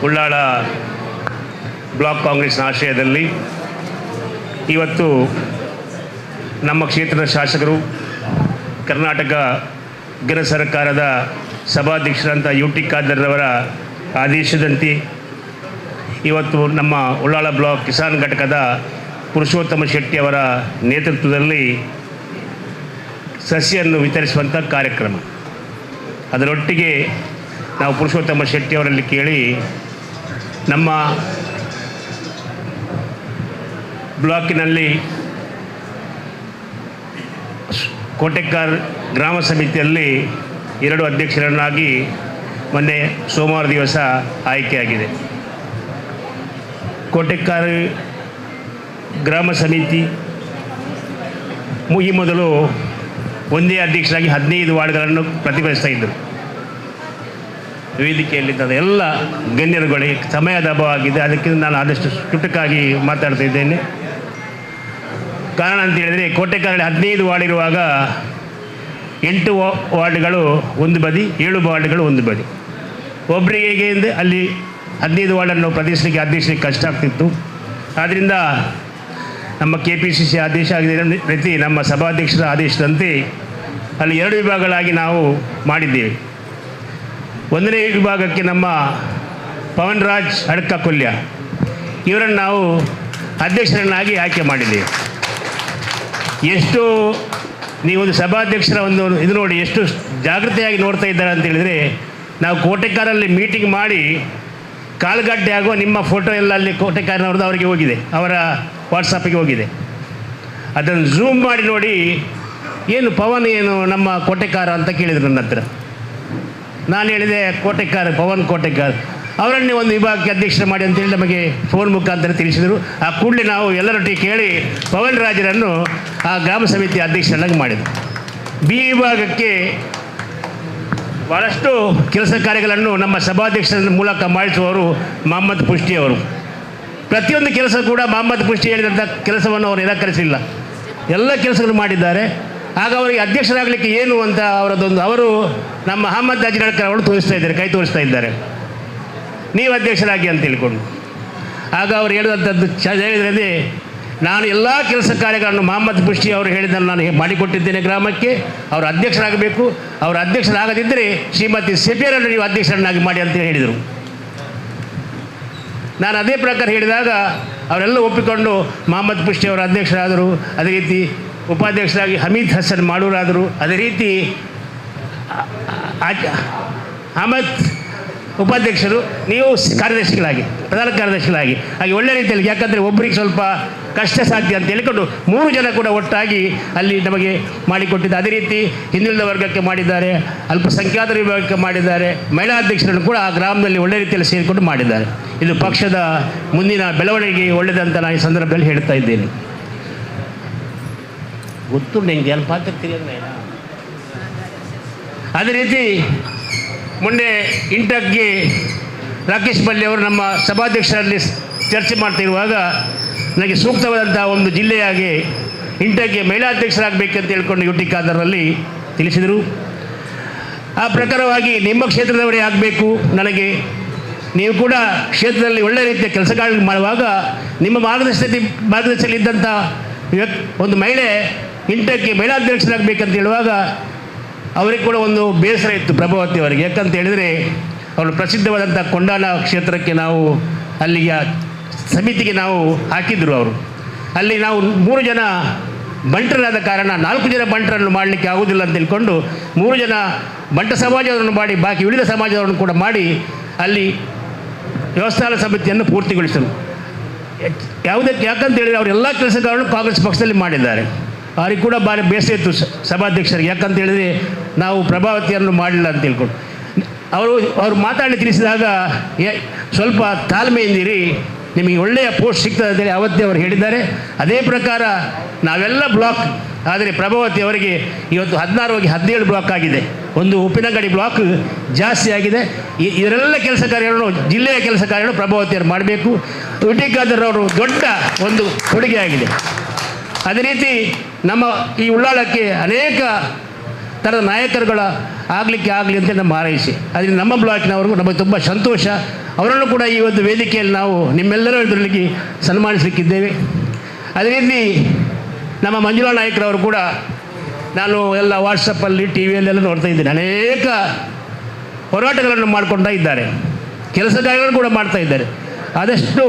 Ullal block ಕಾಂಗ್ರೆಸ್ನ ಆಶ್ರಯದಲ್ಲಿ ಇವತ್ತು ನಮ್ಮ ಕ್ಷೇತ್ರದ ಶಾಸಕರು ಕರ್ನಾಟಕ ಕೇಂದ್ರ ಸರ್ಕಾರದ ಸಭಾಧ್ಯಕ್ಷರಂಥ ಯು ಟಿ ಖಾದರ್ರವರ ಆದೇಶದಂತೆ ಇವತ್ತು ನಮ್ಮ ಉಳ್ಳಾಳ ಬ್ಲಾಕ್ ಕಿಸಾನ್ ಘಟಕದ ಪುರುಷೋತ್ತಮ ಶೆಟ್ಟಿ ಅವರ ನೇತೃತ್ವದಲ್ಲಿ ಸಸಿಯನ್ನು ವಿತರಿಸುವಂಥ ಕಾರ್ಯಕ್ರಮ. ಅದರೊಟ್ಟಿಗೆ ನಾವು ಪುರುಷೋತ್ತಮ ಶೆಟ್ಟಿ ಅವರಲ್ಲಿ ಕೇಳಿ ನಮ್ಮ ಬ್ಲಾಕಿನಲ್ಲಿ ಕೋಟೆಕಾರ್ ಗ್ರಾಮ ಸಮಿತಿಯಲ್ಲಿ 2 ಅಧ್ಯಕ್ಷರನ್ನಾಗಿ ಮೊನ್ನೆ ಸೋಮವಾರ ದಿವಸ ಆಯ್ಕೆಯಾಗಿದೆ. ಕೋಟೆಕಾರ್ ಗ್ರಾಮ ಸಮಿತಿ ಈ ಮೊದಲು ಒಂದೇ ಅಧ್ಯಕ್ಷರಾಗಿ 15 ವಾರ್ಡ್ಗಳನ್ನು ಪ್ರತಿಭಟಿಸ್ತಾ ಇದ್ದರು. ವೇದಿಕೆಯಲ್ಲಿದ್ದ ಎಲ್ಲ ಗಣ್ಯರುಗಳಿಗೆ ಸಮಯದ ಅಭಾವ ಆಗಿದೆ. ಅದಕ್ಕೆ ನಾನು ಆದಷ್ಟು ಚುಟುಕಾಗಿ ಮಾತಾಡ್ತಾ ಇದ್ದೇನೆ. ಕಾರಣ ಅಂತ ಹೇಳಿದರೆ ಕೋಟೆಕಾರಲ್ಲಿ 15 ವಾರ್ಡ್ ಇರುವಾಗ 8 ವಾರ್ಡ್ಗಳು ಒಂದು ಬದಿ, 7 ವಾರ್ಡ್ಗಳು ಒಂದು ಬದಿ. ಒಬ್ಬರಿಗೆ ಅಲ್ಲಿ 15 ವಾರ್ಡನ್ನು ಪ್ರದೇಶಕ್ಕೆ ಅಧ್ಯಕ್ಷರಿಗೆ ಕಷ್ಟ ಆಗ್ತಿತ್ತು. ಆದ್ದರಿಂದ ನಮ್ಮ KPCC ಆದೇಶ ಆಗಿದೆ ರೀತಿ ನಮ್ಮ ಸಭಾಧ್ಯಕ್ಷರ ಆದೇಶದಂತೆ ಅಲ್ಲಿ 2 ವಿಭಾಗಗಳಾಗಿ ನಾವು ಮಾಡಿದ್ದೇವೆ. 1ನೇ ವಿಭಾಗಕ್ಕೆ ನಮ್ಮ ಪವನ್ ರಾಜ್ ಅಡ್ಕ ಕೊಲ್ಯ ಇವರನ್ನು ನಾವು ಅಧ್ಯಕ್ಷರನ್ನಾಗಿ ಆಯ್ಕೆ ಮಾಡಿದ್ದೇವೆ. ಎಷ್ಟು ನೀವೊಂದು ಸಭಾಧ್ಯಕ್ಷರ ಇದು ನೋಡಿ ಎಷ್ಟು ಜಾಗೃತಿಯಾಗಿ ನೋಡ್ತಾ ಇದ್ದಾರೆ ಅಂತ ಹೇಳಿದರೆ, ನಾವು ಕೋಟೆಕಾರಲ್ಲಿ ಮೀಟಿಂಗ್ ಮಾಡಿ ಕಾಲ್ಗಡ್ಡೆ ಆಗುವ ನಿಮ್ಮ ಫೋಟೋ ಎಲ್ಲ ಅಲ್ಲಿ ಕೋಟೆಕಾರನವ್ರದ್ದು ಅವರಿಗೆ ಹೋಗಿದೆ, ಅವರ ವಾಟ್ಸಪ್ಪಿಗೆ ಹೋಗಿದೆ. ಅದನ್ನು ಝೂಮ್ ಮಾಡಿ ನೋಡಿ, ಏನು ಪವನ್ ಏನು ನಮ್ಮ ಕೋಟೆಕಾರ ಅಂತ ಕೇಳಿದರು ನನ್ನ ಹತ್ರ. ನಾನು ಹೇಳಿದೆ ಪವನ್ ಕೋಟೆಕಾರ್ ಅವರನ್ನೇ ಒಂದು ವಿಭಾಗಕ್ಕೆ ಅಧ್ಯಕ್ಷರ ಮಾಡಿ ಅಂತೇಳಿ ನಮಗೆ ಫೋನ್ ಮುಖಾಂತರ ತಿಳಿಸಿದರು. ಆ ಕೂಡಲೇ ನಾವು ಎಲ್ಲರೊಟ್ಟಿಗೆ ಕೇಳಿ ಪವನ್ ರಾಜರನ್ನು ಆ ಗ್ರಾಮ ಸಮಿತಿ ಅಧ್ಯಕ್ಷರನ್ನಾಗಿ ಮಾಡಿದರು. B ವಿಭಾಗಕ್ಕೆ ಭಾಳಷ್ಟು ಕೆಲಸ ಕಾರ್ಯಗಳನ್ನು ನಮ್ಮ ಸಭಾಧ್ಯಕ್ಷರ ಮೂಲಕ ಮಾಡಿಸುವವರು ಮೊಹಮ್ಮದ್ ಪುಷ್ಟಿ ಅವರು. ಪ್ರತಿಯೊಂದು ಕೆಲಸ ಕೂಡ ಮೊಹಮ್ಮದ್ ಪುಷ್ಟಿ ಹೇಳಿದಂಥ ಕೆಲಸವನ್ನು ಅವರು ನಿರಾಕರಿಸಿಲ್ಲ, ಎಲ್ಲ ಕೆಲಸಗಳು ಮಾಡಿದ್ದಾರೆ. ಆಗ ಅವರಿಗೆ ಅಧ್ಯಕ್ಷರಾಗಲಿಕ್ಕೆ ಏನು ಅಂತ ಅವರು ನಮ್ಮ ಅಹಮದ್ ಅಜ್ರಡ್ಕರ್ ಅವರು ತೋರಿಸ್ತಾ ಇದ್ದಾರೆ, ಕೈ ತೋರಿಸ್ತಾ ಇದ್ದಾರೆ, ನೀವು ಅಧ್ಯಕ್ಷರಾಗಿ ಅಂತ ತಿಳ್ಕೊಂಡು. ಆಗ ಅವರು ಹೇಳಿದಂಥದ್ದು ಹೇಳಿದ್ರೆ, ನಾನು ಎಲ್ಲ ಕೆಲಸ ಕಾರ್ಯಗಳನ್ನು ಮೊಹಮ್ಮದ್ ಪುಷ್ಟಿ ಅವರು ಹೇಳಿದ್ದನ್ನು ನಾನು ಮಾಡಿಕೊಟ್ಟಿದ್ದೇನೆ ಗ್ರಾಮಕ್ಕೆ, ಅವರು ಅಧ್ಯಕ್ಷರಾಗಬೇಕು, ಅವರು ಅಧ್ಯಕ್ಷರಾಗದಿದ್ದರೆ ಶ್ರೀಮತಿ ಸೆಫಿಯರನ್ನು ನೀವು ಅಧ್ಯಕ್ಷರನ್ನಾಗಿ ಮಾಡಿ ಅಂತ ಹೇಳಿದರು. ನಾನು ಅದೇ ಪ್ರಕಾರ ಹೇಳಿದಾಗ ಅವರೆಲ್ಲ ಒಪ್ಪಿಕೊಂಡು ಮೊಹಮ್ಮದ್ ಪುಷ್ಟಿ ಅವರು ಅಧ್ಯಕ್ಷರಾದರು. ಅದೇ ರೀತಿ ಉಪಾಧ್ಯಕ್ಷರಾಗಿ ಹಮೀದ್ ಹಸನ್ ಮಾಡೂರಾದರು. ಅದೇ ರೀತಿ ಅಹಮದ್ ಉಪಾಧ್ಯಕ್ಷರು, ನೀವು ಕಾರ್ಯದರ್ಶಿಗಳಾಗಿ, ಪ್ರಧಾನ ಕಾರ್ಯದರ್ಶಿಗಳಾಗಿ ಹಾಗೆ ಒಳ್ಳೆ ರೀತಿಯಲ್ಲಿ, ಯಾಕಂದರೆ ಒಬ್ಬರಿಗೆ ಸ್ವಲ್ಪ ಕಷ್ಟ ಸಾಧ್ಯ ಅಂತ ಹೇಳಿಕೊಂಡು 3 ಜನ ಕೂಡ ಒಟ್ಟಾಗಿ ಅಲ್ಲಿ ನಮಗೆ ಮಾಡಿಕೊಟ್ಟಿದ್ದು. ಅದೇ ರೀತಿ ಹಿಂದುಳಿದ ವರ್ಗಕ್ಕೆ ಮಾಡಿದ್ದಾರೆ, ಅಲ್ಪಸಂಖ್ಯಾತರ ವಿಭಾಗಕ್ಕೆ ಮಾಡಿದ್ದಾರೆ, ಮಹಿಳಾ ಅಧ್ಯಕ್ಷರನ್ನು ಕೂಡ ಆ ಗ್ರಾಮದಲ್ಲಿ ಒಳ್ಳೆ ರೀತಿಯಲ್ಲಿ ಸೇರಿಕೊಂಡು ಮಾಡಿದ್ದಾರೆ. ಇದು ಪಕ್ಷದ ಮುಂದಿನ ಬೆಳವಣಿಗೆಗೆ ಒಳ್ಳೆಯದಂತ ನಾನು ಈ ಸಂದರ್ಭದಲ್ಲಿ ಹೇಳ್ತಾ ಇದ್ದೇನೆ. ಗೊತ್ತು ನಿಮಗೆ ಏನು ಪಾತ್ರ ತಿಳಿಯೋದು. ಅದೇ ರೀತಿ ಮೊನ್ನೆ ಇಂಟಕ್ಗೆ ರಾಕೇಶ್ ಬಲ್ಲಿ ಅವರು ನಮ್ಮ ಸಭಾಧ್ಯಕ್ಷರಲ್ಲಿ ಚರ್ಚೆ ಮಾಡ್ತಿರುವಾಗ ನನಗೆ ಸೂಕ್ತವಾದಂಥ ಒಂದು ಜಿಲ್ಲೆಯಾಗಿ ಇಂಟಕ್ಗೆ ಮಹಿಳಾ ಅಧ್ಯಕ್ಷರಾಗಬೇಕಂತ ಹೇಳ್ಕೊಂಡು ಯು ಟಿ ಖಾದರ್ರಲ್ಲಿ ತಿಳಿಸಿದರು. ಆ ಪ್ರಕಾರವಾಗಿ ನಿಮ್ಮ ಕ್ಷೇತ್ರದವರೇ ಆಗಬೇಕು, ನನಗೆ ನೀವು ಕೂಡ ಕ್ಷೇತ್ರದಲ್ಲಿ ಒಳ್ಳೆಯ ರೀತಿಯ ಕೆಲಸಗಳನ್ನು ಮಾಡುವಾಗ ನಿಮ್ಮ ಮಾರ್ಗದರ್ಶನದಲ್ಲಿ ಇದ್ದಂಥ ಒಂದು ಮಹಿಳೆ ಇಂಟಕ್ಕೆ ಮಹಿಳಾ ಅಧ್ಯಕ್ಷರಾಗಬೇಕಂತ ಹೇಳುವಾಗ ಅವರಿಗೆ ಕೂಡ ಒಂದು ಬೇಸರ ಇತ್ತು ಪ್ರಭಾವತಿ ಅವರಿಗೆ. ಯಾಕಂತ ಹೇಳಿದರೆ ಅವರು ಪ್ರಸಿದ್ಧವಾದಂಥ ಕೊಂಡಾಲ ಕ್ಷೇತ್ರಕ್ಕೆ ನಾವು ಅಲ್ಲಿಗೆ ಸಮಿತಿಗೆ ನಾವು ಹಾಕಿದ್ರು. ಅವರು ಅಲ್ಲಿ ನಾವು 3 ಜನ ಬಂಟರಾದ ಕಾರಣ 4 ಜನ ಬಂಟರನ್ನು ಮಾಡಲಿಕ್ಕೆ ಆಗುವುದಿಲ್ಲ ಅಂತ ತಿಳ್ಕೊಂಡು 3 ಜನ ಬಂಟ ಸಮಾಜವನ್ನು ಮಾಡಿ ಬಾಕಿ ಉಳಿದ ಸಮಾಜವನ್ನು ಕೂಡ ಮಾಡಿ ಅಲ್ಲಿ ವ್ಯವಸ್ಥಾನ ಸಮಿತಿಯನ್ನು ಪೂರ್ತಿಗೊಳಿಸಿದರು. ಯಾಕಂತ ಹೇಳಿದರೆ ಅವರೆಲ್ಲ ಕೆಲಸಗಳನ್ನು ಕಾಂಗ್ರೆಸ್ ಪಕ್ಷದಲ್ಲಿ ಮಾಡಿದ್ದಾರೆ. ಅವರಿಗೆ ಕೂಡ ಭಾರಿ ಬೇಸರ ಇತ್ತು ಸಭಾಧ್ಯಕ್ಷರಿಗೆ. ಯಾಕಂತ ಹೇಳಿದರೆ ನಾವು ಪ್ರಭಾವತಿಯನ್ನು ಮಾಡಲಿಲ್ಲ ಅಂತ ತಿಳ್ಕೊಂಡು ಅವರು ಮಾತಾಡಿ ತಿಳಿಸಿದಾಗ ಸ್ವಲ್ಪ ತಾಳ್ಮೆಯಿಂದಿರಿ, ನಿಮಗೆ ಒಳ್ಳೆಯ ಪೋಸ್ಟ್ ಸಿಗ್ತದೆ ಅಂತೇಳಿ ಅವತ್ತೇ ಅವರು ಹೇಳಿದ್ದಾರೆ. ಅದೇ ಪ್ರಕಾರ ನಾವೆಲ್ಲ ಬ್ಲಾಕ್ ಆದರೆ ಪ್ರಭಾವತಿ ಅವರಿಗೆ ಇವತ್ತು 16 ಹೋಗಿ 17 ಬ್ಲಾಕ್ ಆಗಿದೆ. ಒಂದು ಉಪ್ಪಿನಂಗಡಿ ಬ್ಲಾಕ್ ಜಾಸ್ತಿ ಆಗಿದೆ. ಇದರೆಲ್ಲ ಕೆಲಸ ಕಾರ್ಯಗಳನ್ನು ಜಿಲ್ಲೆಯ ಕೆಲಸ ಕಾರ್ಯಗಳನ್ನು ಪ್ರಭಾವತಿಯವರು ಮಾಡಬೇಕು. ಯು ಟಿ ಖಾದರ್ ಅವರು ದೊಡ್ಡ ಒಂದು ಕೊಡುಗೆ ಆಗಿದೆ. ಅದೇ ರೀತಿ ನಮ್ಮ ಈ ಉಳ್ಳಾಳಕ್ಕೆ ಅನೇಕ ಥರದ ನಾಯಕರುಗಳ ಆಗಲಿ ಅಂತ ನಮ್ಮ ಹಾರೈಸಿ. ಅದರಿಂದ ನಮ್ಮ ಬ್ಲಾಕಿನವ್ರಿಗೂ ನಮಗೆ ತುಂಬ ಸಂತೋಷ. ಅವರನ್ನು ಕೂಡ ಈ ಒಂದು ವೇದಿಕೆಯಲ್ಲಿ ನಾವು ನಿಮ್ಮೆಲ್ಲರ ಎದುರಿಗೆ ಸನ್ಮಾನಿಸಲಿಕ್ಕಿದ್ದೇವೆ. ಅದೇ ರೀತಿ ನಮ್ಮ ಮಂಜುಳಾ ನಾಯಕರವರು ಕೂಡ ನಾನು ಎಲ್ಲ ವಾಟ್ಸಪ್ಪಲ್ಲಿ ಟಿ ವಿಯಲ್ಲೆಲ್ಲ ನೋಡ್ತಾ ಇದ್ದೇನೆ, ಅನೇಕ ಹೋರಾಟಗಳನ್ನು ಮಾಡಿಕೊಳ್ತಾ ಇದ್ದಾರೆ, ಕೆಲಸ ಕಾರ್ಯಗಳನ್ನು ಕೂಡ ಮಾಡ್ತಾ ಇದ್ದಾರೆ. ಆದಷ್ಟು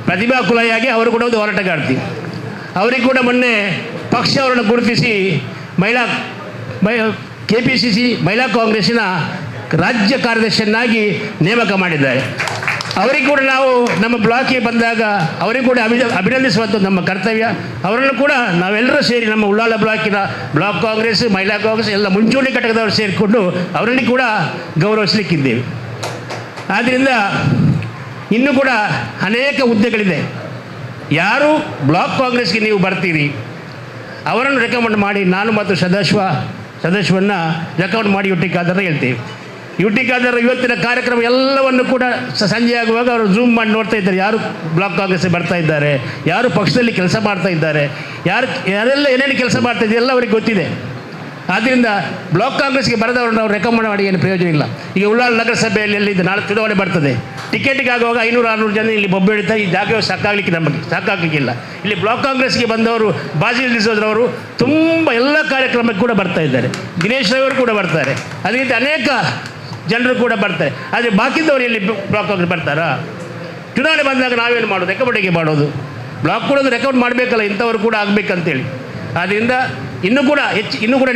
ಪ್ರತಿಭಾ ಕುಲಾಯಾಗಿ ಅವರು ಕೂಡ ಒಂದು ಹೋರಾಟಗಾರ್ತಿ. ಅವರಿಗೆ ಕೂಡ ಮೊನ್ನೆ ಪಕ್ಷ ಅವರನ್ನು ಗುರುತಿಸಿ KPCC ಮಹಿಳಾ ಕಾಂಗ್ರೆಸ್ಸಿನ ರಾಜ್ಯ ಕಾರ್ಯದರ್ಶಿಯನ್ನಾಗಿ ನೇಮಕ ಮಾಡಿದ್ದಾರೆ. ಅವರಿಗೆ ಕೂಡ ನಾವು ನಮ್ಮ ಬ್ಲಾಕಿಗೆ ಬಂದಾಗ ಅವರಿಗೆ ಕೂಡ ಅಭಿನಂದಿಸುವಂಥ ನಮ್ಮ ಕರ್ತವ್ಯ. ಅವರನ್ನು ಕೂಡ ನಾವೆಲ್ಲರೂ ಸೇರಿ ನಮ್ಮ ಉಳ್ಳಾಲ ಬ್ಲಾಕಿನ ಬ್ಲಾಕ್ ಕಾಂಗ್ರೆಸ್, ಮಹಿಳಾ ಕಾಂಗ್ರೆಸ್ ಎಲ್ಲ ಮುಂಚೂಣಿ ಘಟಕದವರು ಸೇರಿಕೊಂಡು ಅವರಲ್ಲಿ ಕೂಡ ಗೌರವಿಸಲಿಕ್ಕಿದ್ದೇವೆ. ಆದ್ದರಿಂದ ಇನ್ನೂ ಕೂಡ ಅನೇಕ ಹುದ್ದೆಗಳಿದೆ. ಯಾರು ಬ್ಲಾಕ್ ಕಾಂಗ್ರೆಸ್ಗೆ ನೀವು ಬರ್ತೀರಿ ಅವರನ್ನು ರೆಕಮೆಂಡ್ ಮಾಡಿ, ನಾನು ಮತ್ತು ಸದಸ್ಯವನ್ನು ರೆಕಮೆಂಡ್ ಮಾಡಿ ಯುಟಿ ಖಾದರ್ ಹೇಳ್ತೀವಿ. ಯುಟಿ ಖಾದರ್ ಇವತ್ತಿನ ಕಾರ್ಯಕ್ರಮ ಎಲ್ಲವನ್ನು ಕೂಡ ಸಂಜೆ ಆಗುವಾಗ ಅವರು ಝೂಮ್ ಮಾಡಿ ನೋಡ್ತಾ ಇದ್ದಾರೆ, ಯಾರು ಬ್ಲಾಕ್ ಕಾಂಗ್ರೆಸ್ಗೆ ಬರ್ತಾ ಇದ್ದಾರೆ, ಯಾರು ಪಕ್ಷದಲ್ಲಿ ಕೆಲಸ ಮಾಡ್ತಾ ಇದ್ದಾರೆ, ಯಾರೆಲ್ಲ ಏನೇನು ಕೆಲಸ ಮಾಡ್ತಾ ಇದ್ದಾರೆ ಎಲ್ಲ ಅವ್ರಿಗೆ ಗೊತ್ತಿದೆ. ಆದ್ದರಿಂದ ಬ್ಲಾಕ್ ಕಾಂಗ್ರೆಸ್ಗೆ ಬರೆದವ್ರನ್ನ ನಾವು ರೆಕಮೆಂಡ್ ಮಾಡಿ ಏನು ಪ್ರಯೋಜನ ಇಲ್ಲ. ಈಗ ಉಳ್ಳಾಲ ನಗರಸಭೆಯಲ್ಲಿ ಎಲ್ಲಿದೆ, ನಾಳೆ ಚುನಾವಣೆ ಬರ್ತದೆ, ಟಿಕೆಟಿಗೆ ಆಗುವಾಗ 500-600 ಜನ ಇಲ್ಲಿ ಬೊಬ್ಬೆ ಹಿಡಿತಾರೆ. ಈ ಜಾಗ ಸಾಕಾಗಲಿಕ್ಕಿಲ್ಲ. ಇಲ್ಲಿ ಬ್ಲಾಕ್ ಕಾಂಗ್ರೆಸ್ಗೆ ಬಂದವರು ಬಾಜಿಲ್ ಡಿಸೋದ್ರವರು ತುಂಬ ಎಲ್ಲ ಕಾರ್ಯಕ್ರಮಕ್ಕೆ ಕೂಡ ಬರ್ತಾ ಇದ್ದಾರೆ, ದಿನೇಶ್ ರವರು ಕೂಡ ಬರ್ತಾರೆ, ಅದೇ ರೀತಿ ಅನೇಕ ಜನರು ಕೂಡ ಬರ್ತಾರೆ. ಆದರೆ ಬಾಕಿದ್ದವರು ಇಲ್ಲಿ ಬ್ಲಾಕ್ ಕಾಂಗ್ರೆಸ್ ಬರ್ತಾರಾ? ಚುನಾವಣೆ ಬಂದಾಗ ನಾವೇನು ಮಾಡೋದು? ರೆಕಮೆಂಡಿಗೆ ಮಾಡೋದು. ಬ್ಲಾಕ್ ಕೂಡ ಒಂದು ರೆಕಮೆಂಡ್ ಮಾಡಬೇಕಲ್ಲ, ಇಂಥವ್ರು ಕೂಡ ಆಗಬೇಕಂತೇಳಿ. ಆದ್ದರಿಂದ ಇನ್ನೂ ಕೂಡ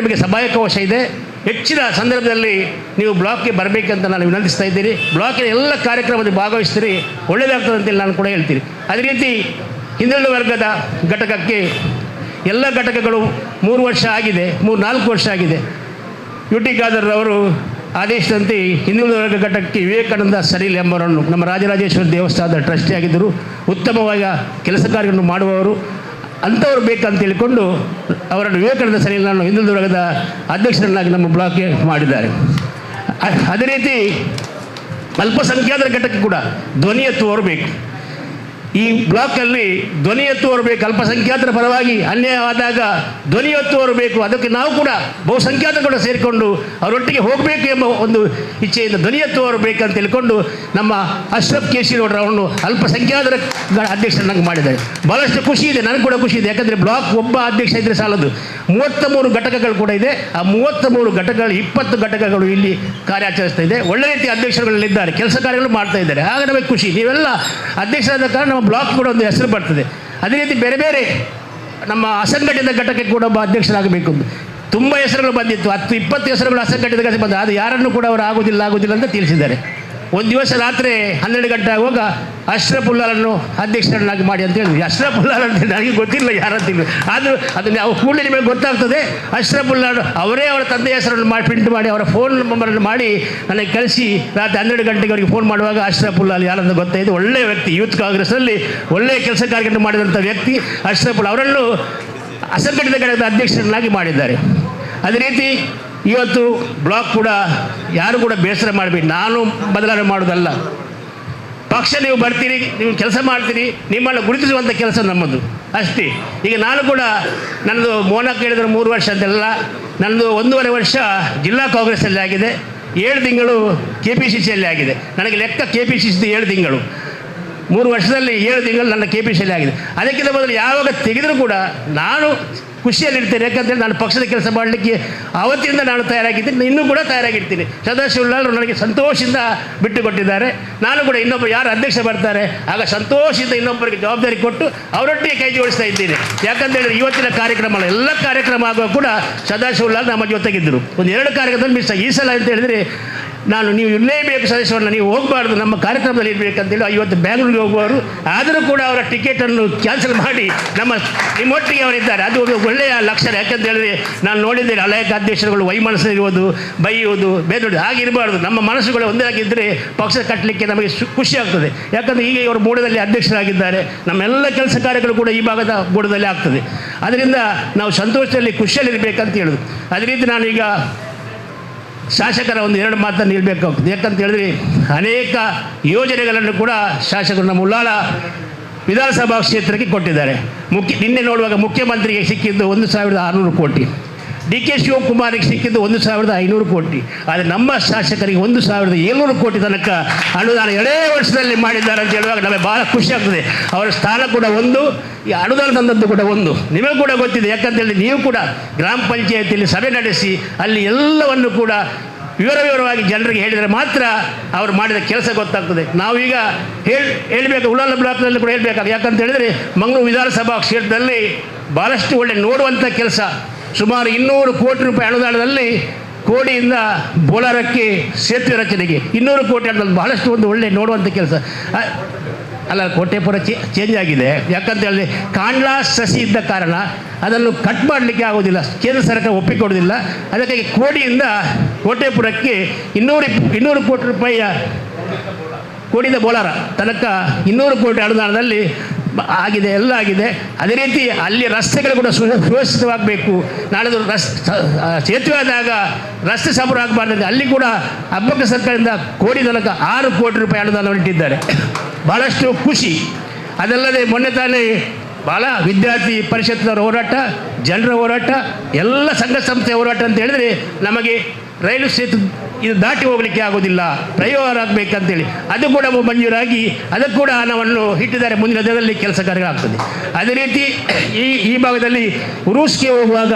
ನಿಮಗೆ ಸಹಾಯಕಾವಶ ಇದೆ. ಹೆಚ್ಚಿನ ಸಂದರ್ಭದಲ್ಲಿ ನೀವು ಬ್ಲಾಕ್ಗೆ ಬರಬೇಕಂತ ನಾನು ವಿನಂತಿಸ್ತಾ ಇದ್ದೀನಿ. ಬ್ಲಾಕಿನ ಎಲ್ಲ ಕಾರ್ಯಕ್ರಮದಲ್ಲಿ ಭಾಗವಹಿಸ್ತೀರಿ, ಒಳ್ಳೆಯದಾಗ್ತದೆ ಅಂತೇಳಿ ನಾನು ಕೂಡ ಹೇಳ್ತೀನಿ. ಅದೇ ರೀತಿ ಹಿಂದುಳಿದ ವರ್ಗದ ಘಟಕಕ್ಕೆ ಎಲ್ಲ ಘಟಕಗಳು 3 ವರ್ಷ ಆಗಿದೆ, 3-4 ವರ್ಷ ಆಗಿದೆ. ಯುಟಿ ಖಾದರ್ ಅವರು ಆದೇಶದಂತೆ ಹಿಂದುಳಿದ ವರ್ಗ ಘಟಕಕ್ಕೆ ವಿವೇಕಾನಂದ ಸರೀಲ್ ಎಂಬವರನ್ನು ನಮ್ಮ ರಾಜರಾಜೇಶ್ವರಿ ದೇವಸ್ಥಾನದ ಟ್ರಸ್ಟಿ ಆಗಿದ್ದರು, ಉತ್ತಮವಾಗಿ ಕೆಲಸ ಕಾರ್ಯವನ್ನು ಮಾಡುವವರು, ಅಂಥವ್ರು ಬೇಕಂತ ಹೇಳಿಕೊಂಡು ಅವರನ್ನು ವಿವೇಕಾನಂದ ಸರೀಲನ್ನು ಹಿಂದುಳಿದ ವರ್ಗದ ಅಧ್ಯಕ್ಷರನ್ನಾಗಿ ನಮ್ಮ ಬ್ಲಾಕ್ಗೆ ಮಾಡಿದ್ದಾರೆ. ಅದೇ ರೀತಿ ಅಲ್ಪಸಂಖ್ಯಾತರ ಘಟಕಕ್ಕೆ ಕೂಡ ಧ್ವನಿ ಎತ್ತುವವರು ಬೇಕು. ಈ ಬ್ಲಾಕಲ್ಲಿ ಧ್ವನಿ ಎತ್ತುವವರು ಬೇಕು. ಅಲ್ಪಸಂಖ್ಯಾತರ ಪರವಾಗಿ ಅನ್ಯಾಯವಾದಾಗ ಧ್ವನಿ ಎತ್ತುವವರು ಬೇಕು. ಅದಕ್ಕೆ ನಾವು ಕೂಡ ಬಹುಸಂಖ್ಯಾತರು ಕೂಡ ಸೇರಿಕೊಂಡು ಅವರೊಟ್ಟಿಗೆ ಹೋಗಬೇಕು ಎಂಬ ಒಂದು ಇಚ್ಛೆಯಿಂದ ಧ್ವನಿ ಎತ್ತುವವರು ಬೇಕಂತ ಹೇಳಿಕೊಂಡು ನಮ್ಮ ಅಶ್ರಫ್ ಕೇಶಿರವರನ್ನು ಅಲ್ಪಸಂಖ್ಯಾತರ ಅಧ್ಯಕ್ಷರನ್ನಾಗಿ ಮಾಡಿದ್ದಾರೆ. ಭಾಳಷ್ಟು ಖುಷಿ ಇದೆ, ನನಗೆ ಕೂಡ ಖುಷಿ ಇದೆ. ಯಾಕಂದರೆ ಬ್ಲಾಕ್ ಒಬ್ಬ ಅಧ್ಯಕ್ಷ ಇದ್ದರೆ ಸಾಲದು, 33 ಘಟಕಗಳು ಕೂಡ ಇದೆ. ಆ 33 ಘಟಕಗಳು 20 ಘಟಕಗಳು ಇಲ್ಲಿ ಕಾರ್ಯಾಚರಿಸ್ತಾ ಇದೆ. ಒಳ್ಳೆ ರೀತಿಯ ಅಧ್ಯಕ್ಷರುಗಳಿದ್ದಾರೆ, ಕೆಲಸ ಕಾರ್ಯಗಳು ಮಾಡ್ತಾ ಇದ್ದಾರೆ. ಆಗ ನಮಗೆ ಖುಷಿ. ನೀವೆಲ್ಲ ಅಧ್ಯಕ್ಷರಾದ ಕಾರಣ ನಮ್ಮ ಬ್ಲಾಕ್ ಕೂಡ ಒಂದು ಹೆಸರು ಬರ್ತದೆ. ಅದೇ ರೀತಿ ಬೇರೆ ಬೇರೆ ನಮ್ಮ ಅಸಂಘಟಿತ ಘಟಕಕ್ಕೆ ಕೂಡ ಒಬ್ಬ ಅಧ್ಯಕ್ಷರಾಗಬೇಕು. ತುಂಬ ಹೆಸರುಗಳು ಬಂದಿತ್ತು, 10-20 ಹೆಸರುಗಳು ಅಸಂಘಟಿತ ಘಟಕ ಬಂದ. ಅದು ಯಾರನ್ನು ಕೂಡ ಅವರು ಆಗೋದಿಲ್ಲ ಅಂತ ತಿಳಿಸಿದ್ದಾರೆ. ಒಂದು ದಿವಸ ರಾತ್ರಿ 12 ಗಂಟೆ ಆಗುವಾಗ ಅಶ್ರಫ್ ಉಲ್ಲಾಲನ್ನು ಅಧ್ಯಕ್ಷರನ್ನಾಗಿ ಮಾಡಿ ಅಂತ ಹೇಳಿದ್ವಿ. ಅಶ್ರಫ್ ಉಲ್ಲಾಲ್ ಅಂತ ನನಗೆ ಗೊತ್ತಿಲ್ಲ ಯಾರಂತಿಲ್ಲ, ಆದರೂ ಅದನ್ನು ನಾವು ಕೂಡಲೇ ನಿಮಗೆ ಗೊತ್ತಾಗ್ತದೆ. ಅಶ್ರಫ್ ಉಲ್ಲಾಲ್ ಅವರೇ ಅವರ ತಂದೆಯ ಹೆಸರನ್ನು ಪ್ರಿಂಟ್ ಮಾಡಿ ಅವರ ಫೋನ್ ನಂಬರನ್ನು ಮಾಡಿ ನನಗೆ ಕಳಿಸಿ ರಾತ್ರಿ 12 ಗಂಟೆಗೆ ಅವರಿಗೆ ಫೋನ್ ಮಾಡುವಾಗ ಅಶ್ರಫ್ ಉಲ್ಲಾಲ್ ಯಾರಂತ ಗೊತ್ತಾಯಿತು. ಒಳ್ಳೆಯ ವ್ಯಕ್ತಿ, ಯೂತ್ ಕಾಂಗ್ರೆಸ್ನಲ್ಲಿ ಒಳ್ಳೆಯ ಕೆಲಸ ಕಾರ್ಯಗಳನ್ನು ಮಾಡಿದಂಥ ವ್ಯಕ್ತಿ ಅಶ್ರಫ್ ಉಲ್ಲಾಲ್. ಅವರನ್ನು ಅಸಂಘಟಿತ ಘಟಕದ ಅಧ್ಯಕ್ಷರನ್ನಾಗಿ ಮಾಡಿದ್ದಾರೆ. ಅದೇ ರೀತಿ ಇವತ್ತು ಬ್ಲಾಕ್ ಕೂಡ ಯಾರು ಕೂಡ ಬೇಸರ ಮಾಡಬೇಡಿ, ನಾನು ಬದಲಾವಣೆ ಮಾಡೋದಲ್ಲ. ಪಕ್ಷ ನೀವು ಬರ್ತೀರಿ, ನೀವು ಕೆಲಸ ಮಾಡ್ತೀರಿ, ನಿಮ್ಮನ್ನು ಗುರುತಿಸುವಂಥ ಕೆಲಸ ನಮ್ಮದು ಅಷ್ಟೇ. ಈಗ ನಾನು ಕೂಡ ನನ್ನದು ಮೋನ ಕೇಳಿದ್ರೆ 3 ವರ್ಷ ಅಂತೆಲ್ಲ, ನನ್ನದು 1.5 ವರ್ಷ ಜಿಲ್ಲಾ ಕಾಂಗ್ರೆಸ್ಸಲ್ಲಿ ಆಗಿದೆ, 7 ತಿಂಗಳು KPCCಯಲ್ಲಿ ಆಗಿದೆ. ನನಗೆ ಲೆಕ್ಕ KPCC 7 ತಿಂಗಳು, 3 ವರ್ಷದಲ್ಲಿ 7 ತಿಂಗಳು ನನ್ನ KPCCಯಲ್ಲಿ ಆಗಿದೆ. ಅದಕ್ಕಿಂತ ಮೊದಲು ಯಾವಾಗ ತೆಗೆದರೂ ಕೂಡ ನಾನು ಖುಷಿಯಲ್ಲಿರ್ತೇನೆ. ಯಾಕಂತೇಳಿ ನಾನು ಪಕ್ಷದ ಕೆಲಸ ಮಾಡಲಿಕ್ಕೆ ಆವತ್ತಿನಿಂದ ನಾನು ತಯಾರಾಗಿದ್ದೀನಿ, ಇನ್ನೂ ಕೂಡ ತಯಾರಾಗಿರ್ತೀನಿ. ಸದಾಶಿವಲಾಲರು ನನಗೆ ಸಂತೋಷದಿಂದ ಬಿಟ್ಟು ಕೊಟ್ಟಿದ್ದಾರೆ. ನಾನು ಕೂಡ ಇನ್ನೊಬ್ಬರು ಯಾರು ಅಧ್ಯಕ್ಷ ಬರ್ತಾರೆ ಆಗ ಸಂತೋಷದಿಂದ ಇನ್ನೊಬ್ಬರಿಗೆ ಜವಾಬ್ದಾರಿ ಕೊಟ್ಟು ಅವರೊಟ್ಟಿಗೆ ಕೈ ಜೋಡಿಸ್ತಾ ಇದ್ದೀನಿ. ಯಾಕಂತೇಳಿದ್ರೆ ಇವತ್ತಿನ ಕಾರ್ಯಕ್ರಮ ಎಲ್ಲ ಕಾರ್ಯಕ್ರಮ ಆಗುವಾಗ ಕೂಡ ಸದಾಶಿವಲಾಲ್ ನಮ್ಮ ಜೊತೆಗಿದ್ದರು. ಒಂದು 2 ಕಾರ್ಯಕ್ರಮದಲ್ಲಿ ಮಿಸ್ ಆಗಿ. ಈ ಸಲ ಅಂತ ಹೇಳಿದರೆ ನೀವು ಇರಲೇಬೇಕು ಸದಸ್ಯರನ್ನು, ನೀವು ಹೋಗಬಾರ್ದು, ನಮ್ಮ ಕಾರ್ಯಕ್ರಮದಲ್ಲಿ ಇರಬೇಕಂತೇಳಿ ಇವತ್ತು ಬ್ಯಾಂಗ್ಳೂರಿಗೆ ಹೋಗುವವರು. ಆದರೂ ಕೂಡ ಅವರ ಟಿಕೆಟನ್ನು ಕ್ಯಾನ್ಸಲ್ ಮಾಡಿ ನಿಮ್ಮೊಟ್ಟಿಗೆ ಅವರಿದ್ದಾರೆ. ಅದು ಒಂದು ಒಳ್ಳೆಯ ಲಕ್ಷಣ. ಯಾಕಂತ ಹೇಳಿದ್ರೆ ನಾನು ನೋಡಿದ್ದೇನೆ ಅನೇಕ ಅಧ್ಯಕ್ಷರುಗಳು ವೈಮನಸ್ಸಿರುವುದು, ಬೈಯುವುದು, ಬೇರೆ ಹಾಗಿರಬಾರ್ದು. ನಮ್ಮ ಮನಸ್ಸುಗಳು ಒಂದೇ ಆಗಿದ್ದರೆ ಪಕ್ಷ ಕಟ್ಟಲಿಕ್ಕೆ ನಮಗೆ ಖುಷಿ ಆಗ್ತದೆ. ಯಾಕಂದರೆ ಈಗ ಇವರು ಮೂಡದಲ್ಲಿ ಅಧ್ಯಕ್ಷರಾಗಿದ್ದಾರೆ, ನಮ್ಮೆಲ್ಲ ಕೆಲಸ ಕಾರ್ಯಗಳು ಕೂಡ ಈ ಭಾಗದ ಮೂಡದಲ್ಲಿ ಆಗ್ತದೆ. ಅದರಿಂದ ನಾವು ಸಂತೋಷದಲ್ಲಿ ಖುಷಿಯಲ್ಲಿರಬೇಕಂತ ಹೇಳೋದು. ಅದೇ ರೀತಿ ನಾನೀಗ ಶಾಸಕರ ಒಂದು 2 ಮಾತನ್ನು ನಿಲ್ಲಬೇಕಾಗ್ತದೆ. ಯಾಕಂತ ಹೇಳಿದ್ರೆ ಅನೇಕ ಯೋಜನೆಗಳನ್ನು ಕೂಡ ಶಾಸಕರು ನಮ್ಮ ಉಳ್ಳಾಲ ವಿಧಾನಸಭಾ ಕ್ಷೇತ್ರಕ್ಕೆ ಕೊಟ್ಟಿದ್ದಾರೆ. ನಿನ್ನೆ ನೋಡುವಾಗ ಮುಖ್ಯಮಂತ್ರಿಗೆ ಸಿಕ್ಕಿದ್ದು 1,600 ಕೋಟಿ, ಡಿ ಕೆ ಶಿವಕುಮಾರಿಗೆ ಸಿಕ್ಕಿದ್ದು 1,500 ಕೋಟಿ, ಆದರೆ ನಮ್ಮ ಶಾಸಕರಿಗೆ 1,700 ಕೋಟಿ ತನಕ ಅನುದಾನ 2 ವರ್ಷದಲ್ಲಿ ಮಾಡಿದ್ದಾರೆ ಅಂತ ಹೇಳುವಾಗ ನಮಗೆ ಭಾಳ ಖುಷಿ ಆಗ್ತದೆ. ಅವರ ಸ್ಥಾನ ಕೂಡ ಒಂದು, ಈ ಅನುದಾನ ತಂದದ್ದು ಕೂಡ ಒಂದು. ನಿಮಗೆ ಕೂಡ ಗೊತ್ತಿದೆ, ಯಾಕಂತೇಳಿ ನೀವು ಕೂಡ ಗ್ರಾಮ ಪಂಚಾಯತಿಯಲ್ಲಿ ಸಭೆ ನಡೆಸಿ ಅಲ್ಲಿ ಎಲ್ಲವನ್ನು ಕೂಡ ವಿವರವಾಗಿ ಜನರಿಗೆ ಹೇಳಿದರೆ ಮಾತ್ರ ಅವರು ಮಾಡಿದ ಕೆಲಸ ಗೊತ್ತಾಗ್ತದೆ. ನಾವೀಗ ಹೇಳಬೇಕು, ಉಳ್ಳಾಲ ಬ್ಲಾಕ್ನಲ್ಲಿ ಕೂಡ ಹೇಳಬೇಕಾಗ, ಯಾಕಂತ ಹೇಳಿದರೆ ಮಂಗಳೂರು ವಿಧಾನಸಭಾ ಕ್ಷೇತ್ರದಲ್ಲಿ ಭಾಳಷ್ಟು ಒಳ್ಳೆ ನೋಡುವಂಥ ಕೆಲಸ. ಸುಮಾರು 200 ಕೋಟಿ ರೂಪಾಯಿ ಅನುದಾನದಲ್ಲಿ ಕೋಡಿಯಿಂದ ಬೋಲಾರಕ್ಕೆ ಸೇತುವೆ ರಚನೆಗೆ 200 ಕೋಟಿ ಅನುದಾನ, ಬಹಳಷ್ಟು ಒಂದು ಒಳ್ಳೆ ನೋಡುವಂಥ ಕೆಲಸ. ಅಲ್ಲ, ಕೋಟೆಪುರ ಚೇಂಜ್ ಆಗಿದೆ. ಯಾಕಂತ ಹೇಳಿದ್ರೆ ಕಾಂಡ್ಲಾ ಸಸಿ ಇದ್ದ ಕಾರಣ ಅದನ್ನು ಕಟ್ ಮಾಡಲಿಕ್ಕೆ ಆಗೋದಿಲ್ಲ, ಕೇಂದ್ರ ಸರ್ಕಾರ ಒಪ್ಪಿಕೊಡೋದಿಲ್ಲ. ಅದಕ್ಕಾಗಿ ಕೋಡಿಯಿಂದ ಕೋಟೆಪುರಕ್ಕೆ 200 ಕೋಟಿ ರೂಪಾಯಿಯ ಕೋಡಿಯಿಂದ ಬೋಲಾರ ತನಕ 200 ಕೋಟಿ ಅನುದಾನದಲ್ಲಿ ಆಗಿದೆ, ಎಲ್ಲ ಆಗಿದೆ. ಅದೇ ರೀತಿ ಅಲ್ಲಿ ರಸ್ತೆಗಳು ಕೂಡ ಸುವ್ಯವಸ್ಥಿತವಾಗಬೇಕು. ನಾಳೆ ಸೇತುವೆ ಆದಾಗ ರಸ್ತೆ ಸಾಬರು ಆಗಬಾರ್ದು, ಅಲ್ಲಿ ಕೂಡ ಅಬ್ಬಕ್ಕ ಸರ್ಕಾರದಿಂದ ಕೋಡಿ ತನಕ 6 ಕೋಟಿ ರೂಪಾಯಿ ಅನುದಾನವನ್ನು ಇಟ್ಟಿದ್ದಾರೆ. ಭಾಳಷ್ಟು ಖುಷಿ. ಅದಲ್ಲದೆ ಮೊನ್ನೆ ತಾನೇ ಭಾಳ ವಿದ್ಯಾರ್ಥಿ ಪರಿಷತ್ನವರ ಹೋರಾಟ, ಜನರ ಹೋರಾಟ, ಎಲ್ಲ ಸಂಘ ಸಂಸ್ಥೆ ಹೋರಾಟ ಅಂತ ಹೇಳಿದರೆ ನಮಗೆ ರೈಲು ಸೇತು ಇದು ದಾಟಿ ಹೋಗಲಿಕ್ಕೆ ಆಗೋದಿಲ್ಲ, ಫ್ಲೈಓವರ್ ಆಗಬೇಕಂತೇಳಿ ಅದು ಕೂಡ ಮಂಜೂರಾಗಿ ಅದಕ್ಕೆ ಕೂಡ ಹಣವನ್ನು ಇಟ್ಟಿದ್ದಾರೆ. ಮುಂದಿನ ದಿನದಲ್ಲಿ ಕೆಲಸ ಕಾರ್ಯಗಳಾಗ್ತದೆ. ಅದೇ ರೀತಿ ಈ ಭಾಗದಲ್ಲಿ ಉರೂಸ್ಗೆ ಹೋಗುವಾಗ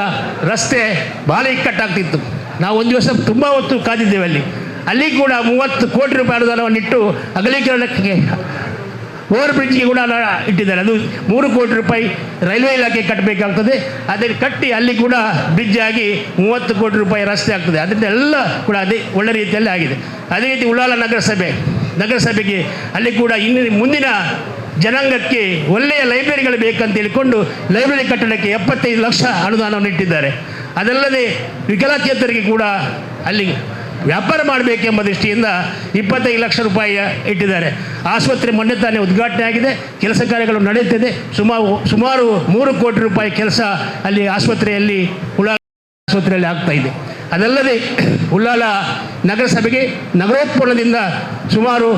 ರಸ್ತೆ ಭಾಳ ಇಕ್ಕಟ್ಟಾಗ್ತಿತ್ತು. ನಾವು ಒಂದು ದಿವಸ ತುಂಬ ಹೊತ್ತು ಕಾದಿದ್ದೇವೆ. ಅಲ್ಲಿ ಕೂಡ 30 ಕೋಟಿ ರೂಪಾಯಿ ಅನುದಾನವನ್ನು ಇಟ್ಟು ಅಗಲೀಕರಣಕ್ಕೆ ಓವರ್ ಬ್ರಿಡ್ಜ್ಗೆ ಕೂಡ ಇಟ್ಟಿದ್ದಾರೆ. ಅದು 3 ಕೋಟಿ ರೂಪಾಯಿ ರೈಲ್ವೆ ಇಲಾಖೆ ಕಟ್ಟಬೇಕಾಗ್ತದೆ. ಅದನ್ನು ಕಟ್ಟಿ ಅಲ್ಲಿ ಕೂಡ ಬ್ರಿಡ್ಜ್ ಆಗಿ 30 ಕೋಟಿ ರೂಪಾಯಿ ರಸ್ತೆ ಆಗ್ತದೆ. ಅದರಿಂದ ಎಲ್ಲ ಕೂಡ ಅದೇ ಒಳ್ಳೆ ರೀತಿಯಲ್ಲಿ ಆಗಿದೆ. ಅದೇ ರೀತಿ ಉಳ್ಳಾಲ ನಗರಸಭೆಗೆ ಅಲ್ಲಿ ಕೂಡ ಮುಂದಿನ ಜನಾಂಗಕ್ಕೆ ಒಳ್ಳೆಯ ಲೈಬ್ರರಿಗಳು ಬೇಕಂತ ಹೇಳಿಕೊಂಡು ಲೈಬ್ರರಿ ಕಟ್ಟಡಕ್ಕೆ 75 ಲಕ್ಷ ಅನುದಾನವನ್ನು ಇಟ್ಟಿದ್ದಾರೆ. ಅದಲ್ಲದೆ ವಿಕಲಾಂಗಚೇತನರಿಗೆ ಕೂಡ ಅಲ್ಲಿ ವ್ಯಾಪಾರ ಮಾಡಬೇಕೆಂಬ ದೃಷ್ಟಿಯಿಂದ 25 ಲಕ್ಷ ರೂಪಾಯಿ ಇಟ್ಟಿದ್ದಾರೆ. ಆಸ್ಪತ್ರೆ ಮೊನ್ನೆ ತಾನೇ ಉದ್ಘಾಟನೆ ಆಗಿದೆ, ಕೆಲಸ ಕಾರ್ಯಗಳು ನಡೆಯುತ್ತಿದೆ. ಸುಮಾರು 3 ಕೋಟಿ ರೂಪಾಯಿ ಕೆಲಸ ಅಲ್ಲಿ ಆಸ್ಪತ್ರೆಯಲ್ಲಿ ಉಳ್ಳಾಲ ಆಸ್ಪತ್ರೆಯಲ್ಲಿ ಆಗ್ತಾ ಇದೆ. ಅದಲ್ಲದೆ ಉಳ್ಳಾಲ ನಗರಸಭೆಗೆ ನಗರೋತ್ಪನ್ನದಿಂದ ಸುಮಾರು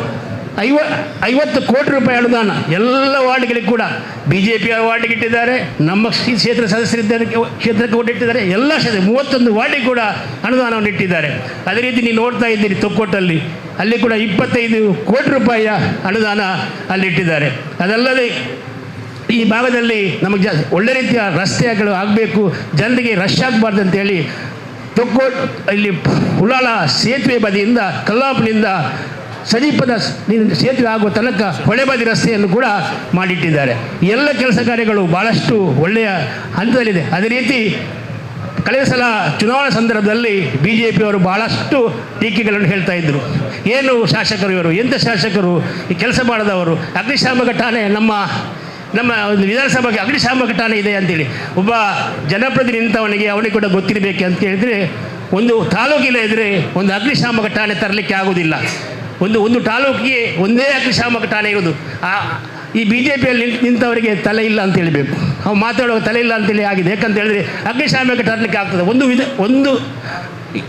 50 ಕೋಟಿ ರೂಪಾಯಿ ಅನುದಾನ ಎಲ್ಲ ವಾರ್ಡ್ಗಳಿಗೆ ಕೂಡ BJP ವಾರ್ಡ್ಗೆ ಇಟ್ಟಿದ್ದಾರೆ, ನಮ್ಮ ಕ್ಷೇತ್ರ ಸದಸ್ಯರಿದ್ದಾರೆ ಕ್ಷೇತ್ರಕ್ಕೆ ಕೂಡ ಇಟ್ಟಿದ್ದಾರೆ. ಎಲ್ಲ ಕ್ಷೇತ್ರ 31 ವಾರ್ಡಿಗೆ ಕೂಡ ಅನುದಾನವನ್ನು ಇಟ್ಟಿದ್ದಾರೆ. ಅದೇ ರೀತಿ ನೀವು ನೋಡ್ತಾ ಇದ್ದೀರಿ ತೊಕ್ಕೋಟಲ್ಲಿ, ಅಲ್ಲಿ ಕೂಡ 25 ಕೋಟಿ ರೂಪಾಯಿಯ ಅನುದಾನ ಅಲ್ಲಿ ಇಟ್ಟಿದ್ದಾರೆ. ಅದಲ್ಲದೆ ಈ ಭಾಗದಲ್ಲಿ ನಮಗೆ ಒಳ್ಳೆ ರೀತಿಯ ರಸ್ತೆಗಳು ಆಗಬೇಕು, ಜನರಿಗೆ ರಶ್ ಆಗಬಾರ್ದು ಅಂತೇಳಿ ಇಲ್ಲಿ ಉಳ್ಳಾಲ ಸೇತುವೆ ಬದಿಯಿಂದ ಕಲ್ಲಾಪುರದಿಂದ ಸಮೀಪದ ಸೇತುವೆ ಆಗುವ ತನಕ ಹೊಳೆಬದಿ ರಸ್ತೆಯನ್ನು ಕೂಡ ಮಾಡಿಟ್ಟಿದ್ದಾರೆ. ಎಲ್ಲ ಕೆಲಸ ಕಾರ್ಯಗಳು ಭಾಳಷ್ಟು ಒಳ್ಳೆಯ ಹಂತದಲ್ಲಿದೆ. ಅದೇ ರೀತಿ ಕಳೆದ ಸಲ ಚುನಾವಣಾ ಸಂದರ್ಭದಲ್ಲಿ BJPಯವರು ಭಾಳಷ್ಟು ಟೀಕೆಗಳನ್ನು ಹೇಳ್ತಾ ಇದ್ದರು. ಏನು ಶಾಸಕರು ಇವರು, ಎಂಥ ಶಾಸಕರು, ಈ ಕೆಲಸ ಮಾಡದವರು, ಅಗ್ನಿಶಾಮಕ ಠಾಣೆ ನಮ್ಮ ಒಂದು ವಿಧಾನಸಭೆಗೆ ಅಗ್ನಿಶಾಮಕ ಠಾಣೆ ಇದೆ ಅಂತೇಳಿ ಒಬ್ಬ ಜನಪ್ರತಿನಿಧಿ ನಿಂತವನಿಗೆ ಅವನಿಗೆ ಕೂಡ ಗೊತ್ತಿರಬೇಕು ಅಂತ ಹೇಳಿದರೆ, ಒಂದು ತಾಲೂಕಿನ ಇದ್ದರೆ ಒಂದು ಅಗ್ನಿಶಾಮಕ ಠಾಣೆ ತರಲಿಕ್ಕೆ ಆಗೋದಿಲ್ಲ. ಒಂದು ತಾಲೂಕಿಗೆ ಒಂದೇ ಅಗ್ನಿಶಾಮಕ ಠಾಣೆ ಇರೋದು. ಈ BJPಯಲ್ಲಿ ನಿಂತವರಿಗೆ ತಲೆ ಇಲ್ಲ ಅಂತ ಹೇಳಬೇಕು, ಅವ್ರು ಮಾತಾಡುವ ತಲೆ ಇಲ್ಲ ಅಂತೇಳಿ ಆಗಿದೆ. ಯಾಕಂತ ಹೇಳಿದ್ರೆ ಅಗ್ನಿಶಾಮಕ ತರಲಿಕ್ಕೆ ಆಗ್ತದೆ, ಒಂದು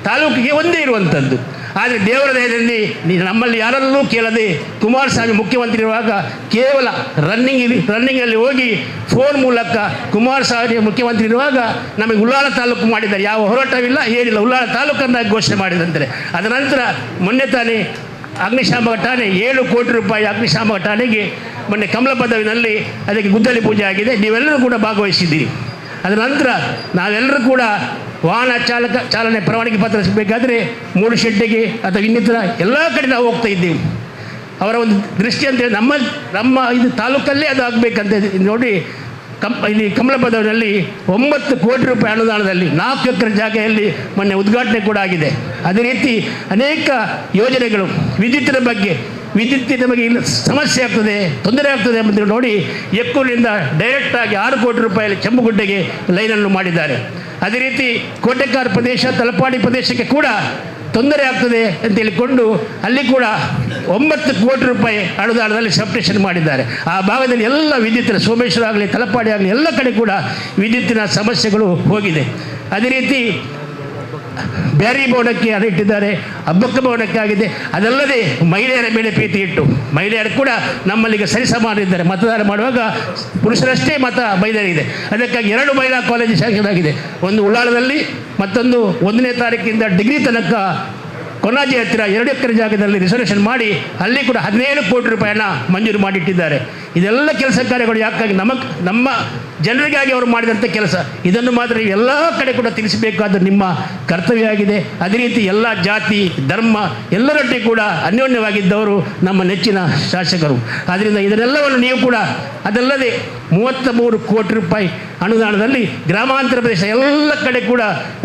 ತಾಲೂಕಿಗೆ ಒಂದೇ ಇರುವಂಥದ್ದು. ಆದರೆ ದೇವರ ದಯದಲ್ಲಿ ನಮ್ಮಲ್ಲಿ ಯಾರಲ್ಲೂ ಕೇಳದೆ ಕುಮಾರಸ್ವಾಮಿ ಮುಖ್ಯಮಂತ್ರಿ ಇರುವಾಗ ಕೇವಲ ರನ್ನಿಂಗಲ್ಲಿ ಹೋಗಿ ಫೋನ್ ಮೂಲಕ ಕುಮಾರಸ್ವಾಮಿ ಮುಖ್ಯಮಂತ್ರಿ ಇರುವಾಗ ನಮಗೆ ಉಳ್ಳಾಲ ತಾಲೂಕು ಮಾಡಿದ್ದಾರೆ. ಯಾವ ಹೋರಾಟವಿಲ್ಲ, ಏನಿಲ್ಲ, ಉಳ್ಳಾಲ ತಾಲೂಕನ್ನು ಘೋಷಣೆ ಮಾಡಿದಂತೆ. ಅದರ ನಂತರ ಮೊನ್ನೆ ತಾನೇ ಅಗ್ನಿಶಾಮಕ ಠಾಣೆ 7 ಕೋಟಿ ರೂಪಾಯಿ ಅಗ್ನಿಶಾಮಕ ಠಾಣೆಗೆ ಮೊನ್ನೆ ಕಮಲ ಪದವಿನಲ್ಲಿ ಅದಕ್ಕೆ ಗುದ್ದಲಿ ಪೂಜೆ ಆಗಿದೆ. ನೀವೆಲ್ಲರೂ ಕೂಡ ಭಾಗವಹಿಸಿದ್ದೀರಿ. ಅದರ ನಂತರ ನಾವೆಲ್ಲರೂ ಕೂಡ ವಾಹನ ಚಾಲನೆ ಪರವಾನಗಿ ಪತ್ರ ಸಿಗಬೇಕಾದ್ರೆ ಮೂಡುಶೆಡ್ಡಿಗೆ ಅಥವಾ ಇನ್ನಿತರ ಎಲ್ಲ ಕಡೆ ನಾವು ಹೋಗ್ತಾ ಇದ್ದೀವಿ. ಅವರ ಒಂದು ದೃಷ್ಟಿ ಅಂತೇಳಿ ನಮ್ಮ ಇದು ತಾಲೂಕಲ್ಲೇ ಅದು ಆಗಬೇಕಂತ ನೋಡಿ ಇಲ್ಲಿ ಕಮಲ ಪದವಿನಲ್ಲಿ 9 ಕೋಟಿ ರೂಪಾಯಿ ಅನುದಾನದಲ್ಲಿ 4 ಎಕರೆ ಜಾಗೆಯಲ್ಲಿ ಮೊನ್ನೆ ಉದ್ಘಾಟನೆ ಕೂಡ ಆಗಿದೆ. ಅದೇ ರೀತಿ ಅನೇಕ ಯೋಜನೆಗಳು, ವಿದ್ಯುತ್ತಿನ ಬಗ್ಗೆ ಇಲ್ಲ ಸಮಸ್ಯೆ ಆಗ್ತದೆ, ತೊಂದರೆ ಆಗ್ತದೆ ಎಂಬುದು ನೋಡಿ ಎಕ್ಕೂರಿನಿಂದ ಡೈರೆಕ್ಟಾಗಿ 6 ಕೋಟಿ ರೂಪಾಯಿಯಲ್ಲಿ ಚೆಂಬುಗುಡ್ಡೆಗೆ ಲೈನನ್ನು ಮಾಡಿದ್ದಾರೆ. ಅದೇ ರೀತಿ ಕೋಟೆಕಾರ್ ಪ್ರದೇಶ, ತಲಪಾಡಿ ಪ್ರದೇಶಕ್ಕೆ ಕೂಡ ತೊಂದರೆ ಆಗ್ತದೆ ಅಂತ ಹೇಳಿಕೊಂಡು ಅಲ್ಲಿ ಕೂಡ 9 ಕೋಟಿ ರೂಪಾಯಿ ಅನುದಾನದಲ್ಲಿ ಸಬ್ಸ್ಟೇಷನ್ ಮಾಡಿದ್ದಾರೆ. ಆ ಭಾಗದಲ್ಲಿ ಎಲ್ಲ ವಿದ್ಯುತ್ತಿನ ಸೋಮೇಶ್ವರ ಆಗಲಿ, ತಲಪಾಡಿ ಆಗಲಿ ಎಲ್ಲ ಕಡೆ ಕೂಡ ವಿದ್ಯುತ್ತಿನ ಸಮಸ್ಯೆಗಳು ಹೋಗಿದೆ. ಅದೇ ರೀತಿ ಬ್ಯಾರಿ ಭವನಕ್ಕೆ ಅದು ಇಟ್ಟಿದ್ದಾರೆ, ಹಬ್ಬಕ್ಕ ಭವನಕ್ಕೆ ಆಗಿದೆ. ಅದಲ್ಲದೆ ಮಹಿಳೆಯರ ಮೇಲೆ ಪ್ರೀತಿ ಇಟ್ಟು ಮಹಿಳೆಯರು ಕೂಡ ನಮ್ಮಲ್ಲಿಗೆ ಸರಿಸಮಾನಿದ್ದಾರೆ. ಮತದಾನ ಮಾಡುವಾಗ ಪುರುಷರಷ್ಟೇ ಮತ ಮಹಿಳೆಯರಿದೆ. ಅದಕ್ಕಾಗಿ 2 ಮಹಿಳಾ ಕಾಲೇಜು ಶಾಂಕ್ಷನ್ ಆಗಿದೆ. ಒಂದು ಉಳ್ಳಾಳದಲ್ಲಿ, ಮತ್ತೊಂದು 1ನೇ ತಾರೀಕಿಂದ ಡಿಗ್ರಿ ತನಕ ಕೊನಾಜಿ ಹತ್ತಿರ 2 ಎಕರೆ ಜಾಗದಲ್ಲಿ ರಿಸರ್ವೇಷನ್ ಮಾಡಿ ಅಲ್ಲಿ ಕೂಡ 17 ಕೋಟಿ ರೂಪಾಯಿನ ಮಂಜೂರು ಮಾಡಿಟ್ಟಿದ್ದಾರೆ. ಇದೆಲ್ಲ ಕೆಲಸ ಕಾರ್ಯಗಳು ಯಾಕಾಗಿ ನಮ್ಮ ಜನರಿಗಾಗಿ ಅವರು ಮಾಡಿದಂಥ ಕೆಲಸ. ಇದನ್ನು ಮಾತ್ರ ಎಲ್ಲ ಕಡೆ ಕೂಡ ತಿಳಿಸಬೇಕಾದ ನಿಮ್ಮ ಕರ್ತವ್ಯ ಆಗಿದೆ. ಅದೇ ರೀತಿ ಎಲ್ಲ ಜಾತಿ ಧರ್ಮ ಎಲ್ಲರೊಟ್ಟಿಗೆ ಕೂಡ ಅನ್ಯೋನ್ಯವಾಗಿದ್ದವರು ನಮ್ಮ ನೆಚ್ಚಿನ ಶಾಸಕರು. ಆದ್ದರಿಂದ ಇದನ್ನೆಲ್ಲವನ್ನು ನೀವು ಕೂಡ, ಅದಲ್ಲದೆ 33 ಕೋಟಿ ರೂಪಾಯಿ ಅನುದಾನದಲ್ಲಿ ಗ್ರಾಮಾಂತರ ಪ್ರದೇಶ ಎಲ್ಲ ಕಡೆ ಕೂಡ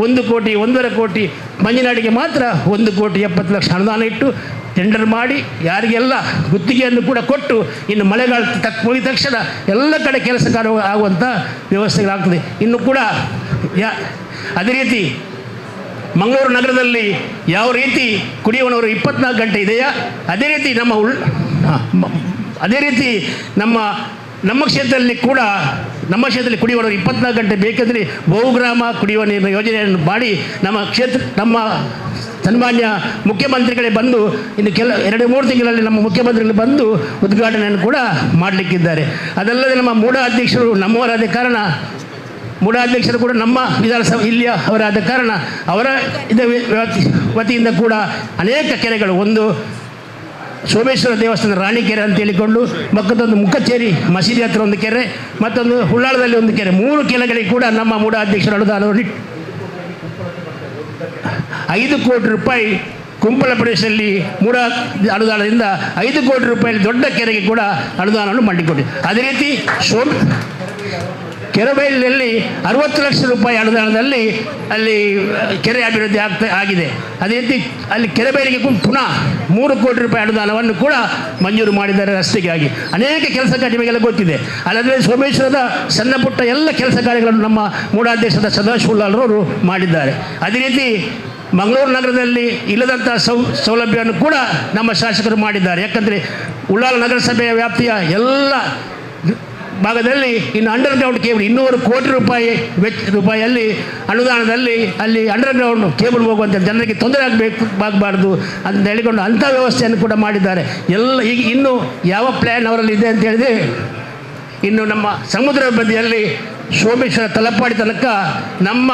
1 ಕೋಟಿ 1.5 ಕೋಟಿ, ಮಂಜನಾಡಿಗೆ ಮಾತ್ರ 1 ಕೋಟಿ 70 ಲಕ್ಷ ಅನುದಾನ ಇಟ್ಟು ಟೆಂಡರ್ ಮಾಡಿ ಯಾರಿಗೆಲ್ಲ ಗುತ್ತಿಗೆಯನ್ನು ಕೂಡ ಕೊಟ್ಟು ಇನ್ನು ಮಳೆಗಾಲ ಮುಗಿದ ತಕ್ಷಣ ಎಲ್ಲ ಕಡೆ ಕೆಲಸ ಕಾರ್ಯ ಆಗುವಂಥ ವ್ಯವಸ್ಥೆಗಳಾಗ್ತದೆ. ಇನ್ನು ಕೂಡ ಅದೇ ರೀತಿ ಮಂಗಳೂರು ನಗರದಲ್ಲಿ ಯಾವ ರೀತಿ ಕುಡಿಯುವ ನೀರು 24 ಗಂಟೆ ಇದೆಯಾ, ಅದೇ ರೀತಿ ನಮ್ಮ ಕ್ಷೇತ್ರದಲ್ಲಿ ಕೂಡ ಕುಡಿಯುವ ನೀರು 24 ಗಂಟೆ ಬೇಕೆಂದರೆ ಬಹುಗ್ರಾಮ ಕುಡಿಯುವ ನೀರಿನ ಯೋಜನೆಯನ್ನು ಮಾಡಿ ನಮ್ಮ ಸನ್ಮಾನ್ಯ ಮುಖ್ಯಮಂತ್ರಿಗಳೇ ಬಂದು ಇನ್ನು 2-3 ತಿಂಗಳಲ್ಲಿ ನಮ್ಮ ಮುಖ್ಯಮಂತ್ರಿಗಳು ಬಂದು ಉದ್ಘಾಟನೆಯನ್ನು ಕೂಡ ಮಾಡಲಿಕ್ಕಿದ್ದಾರೆ. ಅದಲ್ಲದೆ ನಮ್ಮ ಮೂಢ ಅಧ್ಯಕ್ಷರು ನಮ್ಮವರಾದ ಕಾರಣ, ಮೂಢ ಅಧ್ಯಕ್ಷರು ಕೂಡ ನಮ್ಮ ವಿಧಾನಸಭೆ ಇಲ್ಲಿಯ ಅವರಾದ ಕಾರಣ ಅವರ ವತಿಯಿಂದ ಕೂಡ ಅನೇಕ ಕೆರೆಗಳು, ಒಂದು ಸೋಮೇಶ್ವರ ದೇವಸ್ಥಾನ ರಾಣಿಕೆರೆ ಅಂತ ಹೇಳಿಕೊಂಡು, ಮತ್ತೊಂದು ಮುಖಚೇರಿ ಮಸೀದಿ ಹತ್ರ ಒಂದು ಕೆರೆ, ಮತ್ತೊಂದು ಹುಳ್ಳಾಳದಲ್ಲಿ ಒಂದು ಕೆರೆ, 3 ಕೆರೆಗಳಿಗೆ ಕೂಡ ನಮ್ಮ ಮೂಢ ಅಧ್ಯಕ್ಷರು ಅನುದಾನವನ್ನು 5 ಕೋಟಿ ರೂಪಾಯಿ ಕುಂಪಳ ಪ್ರದೇಶದಲ್ಲಿ ಮೂಢ ಅನುದಾನದಿಂದ 5 ಕೋಟಿ ರೂಪಾಯಿ ದೊಡ್ಡ ಕೆರೆಗೆ ಕೂಡ ಅನುದಾನವನ್ನು ಮಾಡಿಕೊಟ್ಟಿದೆ. ಅದೇ ರೀತಿ ಕೆರೆಬೈಲಿನಲ್ಲಿ 60 ಲಕ್ಷ ರೂಪಾಯಿ ಅನುದಾನದಲ್ಲಿ ಅಲ್ಲಿ ಕೆರೆ ಅಭಿವೃದ್ಧಿ ಆಗಿದೆ. ಅದೇ ರೀತಿ ಅಲ್ಲಿ ಕೆರೆಬೈಲಿಗೆ ಪುನಃ 3 ಕೋಟಿ ರೂಪಾಯಿ ಅನುದಾನವನ್ನು ಕೂಡ ಮಂಜೂರು ಮಾಡಿದ್ದಾರೆ ರಸ್ತೆಗಾಗಿ. ಅನೇಕ ಕೆಲಸ ಕಾರ್ಯ ನಿಮಗೆಲ್ಲ ಗೊತ್ತಿದೆ. ಅಲ್ಲದೆ ಸೋಮೇಶ್ವರದ ಸಣ್ಣ ಪುಟ್ಟ ಎಲ್ಲ ಕೆಲಸ ಕಾರ್ಯಗಳನ್ನು ನಮ್ಮ ಮೂಢಾಧ್ಯಕ್ಷದ ಸದಾಶಿವಲಾಲ್ರವರು ಮಾಡಿದ್ದಾರೆ. ಅದೇ ರೀತಿ ಮಂಗಳೂರು ನಗರದಲ್ಲಿ ಇಲ್ಲದಂಥ ಸೌಲಭ್ಯವನ್ನು ಕೂಡ ನಮ್ಮ ಶಾಸಕರು ಮಾಡಿದ್ದಾರೆ. ಯಾಕಂದರೆ ಉಳ್ಳಾಲ ನಗರಸಭೆಯ ವ್ಯಾಪ್ತಿಯ ಎಲ್ಲ ಭಾಗದಲ್ಲಿ ಇನ್ನು ಅಂಡರ್ಗ್ರೌಂಡ್ ಕೇಬಲ್ 200 ಕೋಟಿ ರೂಪಾಯಿಯಲ್ಲಿ ಅನುದಾನದಲ್ಲಿ ಅಲ್ಲಿ ಅಂಡರ್ಗ್ರೌಂಡ್ ಕೇಬಲ್ ಹೋಗುವಂಥ ಜನರಿಗೆ ತೊಂದರೆ ಆಗಬಾರ್ದು ಅಂತ ಹೇಳಿಕೊಂಡು ಅಂಥ ವ್ಯವಸ್ಥೆಯನ್ನು ಕೂಡ ಮಾಡಿದ್ದಾರೆ. ಈಗ ಇನ್ನು ಯಾವ ಪ್ಲ್ಯಾನ್ ಅವರಲ್ಲಿ ಇದೆ ಅಂತ ಹೇಳಿದರೆ, ಇನ್ನು ನಮ್ಮ ಸಮುದ್ರ ಬದಿಯಲ್ಲಿ ಸೋಮೇಶ್ವರ ತಲಪಾಡಿ ತನಕ, ನಮ್ಮ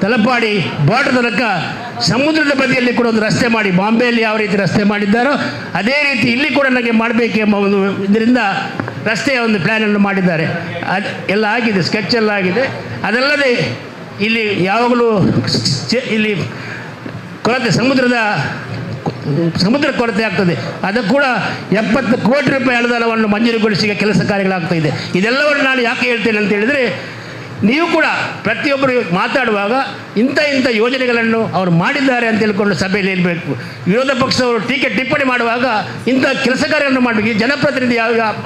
ತಲಪಾಡಿ ಬಾರ್ಡರ್ ತನಕ ಸಮುದ್ರದ ಬದಿಯಲ್ಲಿ ಕೂಡ ಒಂದು ರಸ್ತೆ ಮಾಡಿ, ಬಾಂಬೆಯಲ್ಲಿ ಯಾವ ರೀತಿ ರಸ್ತೆ ಮಾಡಿದ್ದಾರೋ ಅದೇ ರೀತಿ ಇಲ್ಲಿ ಕೂಡ ನನಗೆ ಮಾಡಬೇಕೆಂಬ ಒಂದು ಇದರಿಂದ ರಸ್ತೆಯ ಒಂದು ಪ್ಲ್ಯಾನನ್ನು ಮಾಡಿದ್ದಾರೆ. ಅದು ಎಲ್ಲ ಆಗಿದೆ, ಸ್ಕೆಚ್ ಎಲ್ಲ ಆಗಿದೆ. ಅದಲ್ಲದೆ ಇಲ್ಲಿ ಯಾವಾಗಲೂ ಇಲ್ಲಿ ಕೊರತೆ, ಸಮುದ್ರ ಕೊರತೆ ಆಗ್ತದೆ. ಅದಕ್ಕೆ ಕೂಡ 70 ಕೋಟಿ ರೂಪಾಯಿ ಅನುದಾನವನ್ನು ಮಂಜೂರುಗೊಳಿಸಿ ಕೆಲಸ ಕಾರ್ಯಗಳಾಗ್ತಾ ಇದೆ. ಇದೆಲ್ಲವನ್ನು ನಾನು ಯಾಕೆ ಹೇಳ್ತೇನೆ ಅಂತ ಹೇಳಿದರೆ, ನೀವು ಕೂಡ ಪ್ರತಿಯೊಬ್ಬರು ಮಾತಾಡುವಾಗ ಇಂಥ ಯೋಜನೆಗಳನ್ನು ಅವರು ಮಾಡಿದ್ದಾರೆ ಅಂತ ಹೇಳ್ಕೊಂಡು ಸಭೆಯಲ್ಲಿ ಹೇಳಬೇಕು. ವಿರೋಧ ಪಕ್ಷದವರು ಟೀಕೆ ಟಿಪ್ಪಣಿ ಮಾಡುವಾಗ ಇಂಥ ಕೆಲಸ ಕಾರ್ಯಗಳನ್ನು ಮಾಡಬೇಕು. ಈ ಜನಪ್ರತಿನಿಧಿ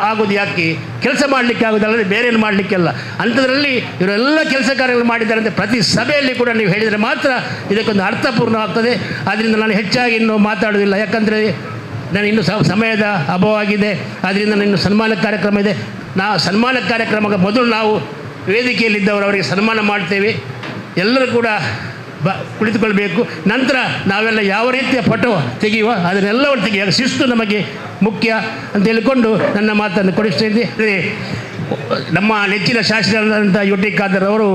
ಆಗೋದು ಯಾಕೆ? ಕೆಲಸ ಮಾಡಲಿಕ್ಕೆ ಆಗೋದಲ್ಲದೆ ಬೇರೇನು ಮಾಡಲಿಕ್ಕೆಲ್ಲ. ಅಂಥದ್ರಲ್ಲಿ ಇವರೆಲ್ಲ ಕೆಲಸ ಕಾರ್ಯಗಳು ಮಾಡಿದ್ದಾರೆ ಅಂತ ಪ್ರತಿ ಸಭೆಯಲ್ಲಿ ಕೂಡ ನೀವು ಹೇಳಿದರೆ ಮಾತ್ರ ಇದಕ್ಕೊಂದು ಅರ್ಥಪೂರ್ಣವಾಗ್ತದೆ. ಆದ್ದರಿಂದ ನಾನು ಹೆಚ್ಚಾಗಿ ಇನ್ನೂ ಮಾತಾಡೋದಿಲ್ಲ. ಯಾಕಂದರೆ ನಾನು ಇನ್ನೂ ಸಮಯದ ಅಭಾವ ಆಗಿದೆ. ಆದ್ದರಿಂದ ಇನ್ನು ಸನ್ಮಾನ ಕಾರ್ಯಕ್ರಮ ಇದೆ. ಸನ್ಮಾನ ಕಾರ್ಯಕ್ರಮಕ್ಕೆ ಮೊದಲು ನಾವು ವೇದಿಕೆಯಲ್ಲಿದ್ದವರು ಅವರಿಗೆ ಸನ್ಮಾನ ಮಾಡ್ತೇವೆ. ಎಲ್ಲರೂ ಕೂಡ ಕುಳಿತುಕೊಳ್ಬೇಕು. ನಂತರ ನಾವೆಲ್ಲ ಯಾವ ರೀತಿಯ ಫೋಟೋ ತೆಗೆಯುವ ಅದನ್ನೆಲ್ಲವನ್ನು ತೆಗೆಯುವ ಶಿಸ್ತು ನಮಗೆ ಮುಖ್ಯ ಅಂತ ಹೇಳಿಕೊಂಡು ನನ್ನ ಮಾತನ್ನು ಕೊಡಿಸ್ತಿದ್ದೆ. ನಮ್ಮ ನೆಚ್ಚಿನ ಶಾಸಕರಾದಂಥ UT ಖಾದರ್ ಅವರು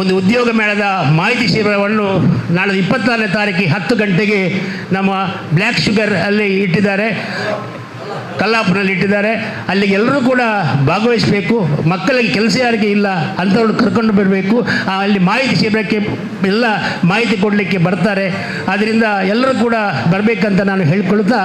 ಒಂದು ಉದ್ಯೋಗ ಮೇಳದ ಮಾಹಿತಿ ಶಿಬಿರವನ್ನು ನಾಳೆ 24ನೇ ತಾರೀಕಿಗೆ 10 ಗಂಟೆಗೆ ನಮ್ಮ ಬ್ಲ್ಯಾಕ್ ಶುಗರ್ ಅಲ್ಲಿ ಇಟ್ಟಿದ್ದಾರೆ, ಕಲ್ಲಾಪುರಲ್ಲಿ ಇಟ್ಟಿದ್ದಾರೆ. ಅಲ್ಲಿಗೆ ಎಲ್ಲರೂ ಕೂಡ ಭಾಗವಹಿಸಬೇಕು. ಮಕ್ಕಳಿಗೆ ಕೆಲಸ ಯಾರಿಗೆ ಇಲ್ಲ ಅಂಥವ್ರು ಕರ್ಕೊಂಡು ಬರಬೇಕು. ಅಲ್ಲಿ ಮಾಹಿತಿ ಶಿಬಿರಕ್ಕೆ ಎಲ್ಲ ಮಾಹಿತಿ ಕೊಡಲಿಕ್ಕೆ ಬರ್ತಾರೆ. ಆದ್ದರಿಂದ ಎಲ್ಲರೂ ಕೂಡ ಬರಬೇಕಂತ ನಾನು ಹೇಳ್ಕೊಳ್ತಾ